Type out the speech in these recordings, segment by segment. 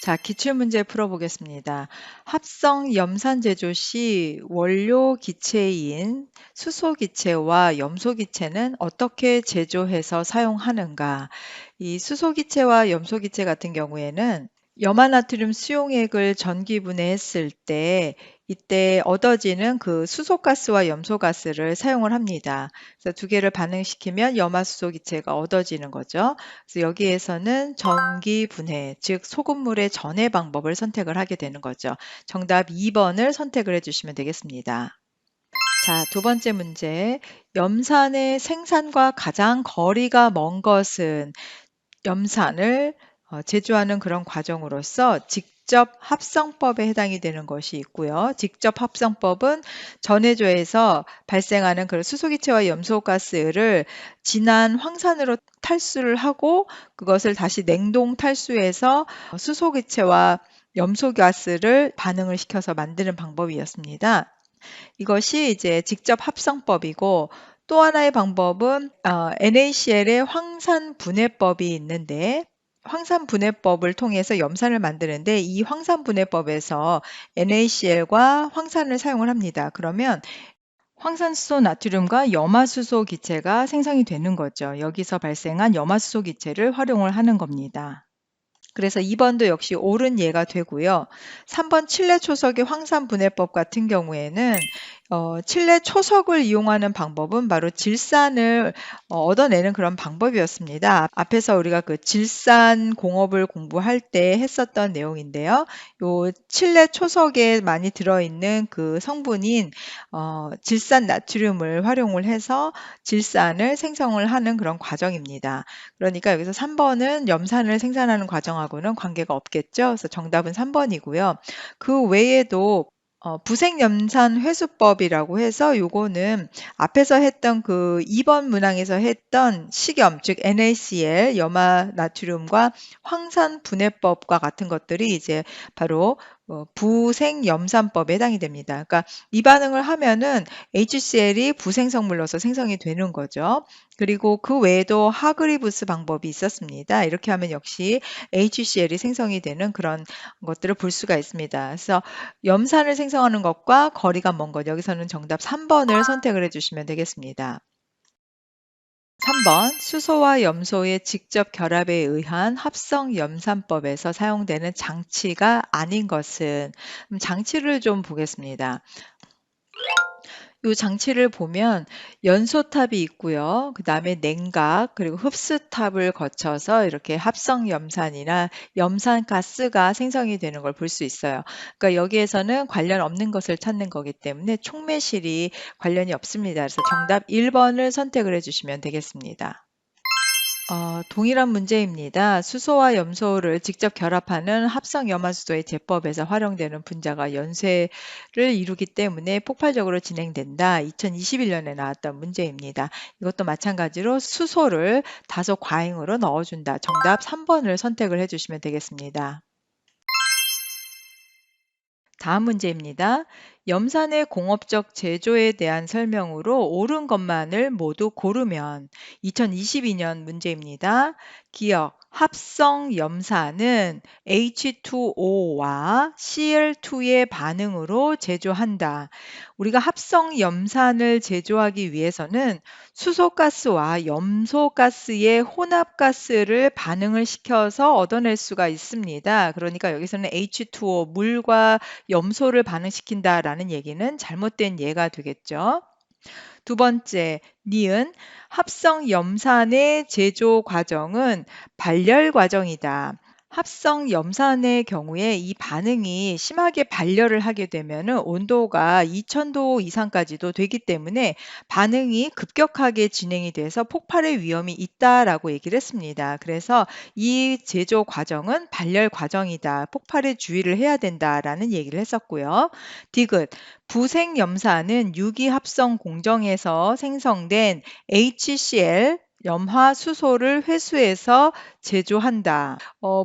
자, 기출문제 풀어보겠습니다. 합성 염산 제조 시 원료 기체인 수소 기체와 염소 기체는 어떻게 제조해서 사용하는가? 이 수소 기체와 염소 기체 같은 경우에는 염화나트륨 수용액을 전기분해했을 때 이때 얻어지는 그 수소가스와 염소가스를 사용을 합니다. 그래서 두 개를 반응시키면 염화수소 기체가 얻어지는 거죠. 그래서 여기에서는 전기분해, 즉 소금물의 전해 방법을 선택을 하게 되는 거죠. 정답 2번을 선택을 해주시면 되겠습니다. 자, 두 번째 문제. 염산의 생산과 가장 거리가 먼 것은 염산을 제조하는 그런 과정으로서 직접 합성법에 해당이 되는 것이 있고요. 직접 합성법은 전해조에서 발생하는 그런 수소기체와 염소가스를 진한 황산으로 탈수를 하고 그것을 다시 냉동 탈수해서 수소기체와 염소가스를 반응을 시켜서 만드는 방법이었습니다. 이것이 이제 직접 합성법이고 또 하나의 방법은 NaCl의 황산분해법이 있는데 황산분해법을 통해서 염산을 만드는데 이 황산분해법에서 NaCl과 황산을 사용을 합니다. 그러면 황산수소 나트륨과 염화수소 기체가 생성이 되는 거죠. 여기서 발생한 염화수소 기체를 활용을 하는 겁니다. 그래서 2번도 역시 옳은 예가 되고요. 3번 칠레 초석의 황산분해법 같은 경우에는 칠레 초석을 이용하는 방법은 바로 질산을 얻어내는 그런 방법이었습니다. 앞에서 우리가 그 질산 공업을 공부할 때 했었던 내용인데요. 요 칠레 초석에 많이 들어있는 그 성분인 질산 나트륨을 활용을 해서 질산을 생성을 하는 그런 과정입니다. 그러니까 여기서 3번은 염산을 생산하는 과정하고는 관계가 없겠죠. 그래서 정답은 3번이고요. 그 외에도 부생염산 회수법이라고 해서 요거는 앞에서 했던 그 2번 문항에서 했던 식염, 즉 NaCl, 염화 나트륨과 황산 분해법과 같은 것들이 이제 바로 부생염산법에 해당이 됩니다. 그러니까 이 반응을 하면은 HCl이 부생성물로서 생성이 되는 거죠. 그리고 그 외에도 하그리브스 방법이 있었습니다. 이렇게 하면 역시 HCl이 생성이 되는 그런 것들을 볼 수가 있습니다. 그래서 염산을 생성하는 것과 거리가 먼 것, 여기서는 정답 3번을 선택을 해주시면 되겠습니다. 3번 수소와 염소의 직접 결합에 의한 합성 염산법에서 사용되는 장치가 아닌 것은 장치를 좀 보겠습니다. 이 장치를 보면 연소탑이 있고요. 그 다음에 냉각 그리고 흡수탑을 거쳐서 이렇게 합성 염산이나 염산가스가 생성이 되는 걸 볼 수 있어요. 그러니까 여기에서는 관련 없는 것을 찾는 거기 때문에 촉매실이 관련이 없습니다. 그래서 정답 1번을 선택을 해주시면 되겠습니다. 동일한 문제입니다. 수소와 염소를 직접 결합하는 합성염화수소의 제법에서 활용되는 분자가 연쇄를 이루기 때문에 폭발적으로 진행된다. 2021년에 나왔던 문제입니다. 이것도 마찬가지로 수소를 다소 과잉으로 넣어준다. 정답 3번을 선택을 해주시면 되겠습니다. 다음 문제입니다. 염산의 공업적 제조에 대한 설명으로 옳은 것만을 모두 고르면 2022년 문제입니다. 기억, 합성 염산은 H2O와 Cl2의 반응으로 제조한다. 우리가 합성 염산을 제조하기 위해서는 수소가스와 염소가스의 혼합가스를 반응을 시켜서 얻어낼 수가 있습니다. 그러니까 여기서는 H2O, 물과 염소를 반응시킨다라는 얘기는 잘못된 예가 되겠죠. 두 번째, 니은 합성 염산의 제조 과정은 발열 과정이다. 합성 염산의 경우에 이 반응이 심하게 발열을 하게 되면은 온도가 2000도 이상까지도 되기 때문에 반응이 급격하게 진행이 돼서 폭발의 위험이 있다라고 얘기를 했습니다. 그래서 이 제조 과정은 발열 과정이다. 폭발에 주의를 해야 된다라는 얘기를 했었고요. 디귿 부생염산은 유기합성 공정에서 생성된 HCl 염화수소를 회수해서 제조한다.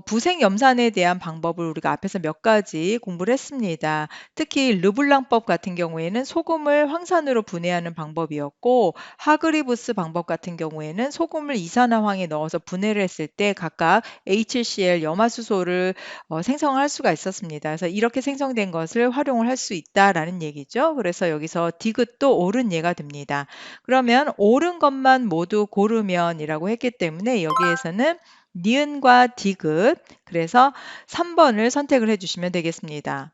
부생염산에 대한 방법을 우리가 앞에서 몇 가지 공부를 했습니다. 특히 르블랑법 같은 경우에는 소금을 황산으로 분해하는 방법이었고, 하그리브스 방법 같은 경우에는 소금을 이산화황에 넣어서 분해를 했을 때 각각 HCl 염화수소를 생성할 수가 있었습니다. 그래서 이렇게 생성된 것을 활용을 할 수 있다라는 얘기죠. 그래서 여기서 디귿도 옳은 예가 됩니다. 그러면 옳은 것만 모두 고르면이라고 했기 때문에 여기에서는 니은과 디귿, 그래서 3번을 선택을 해주시면 되겠습니다.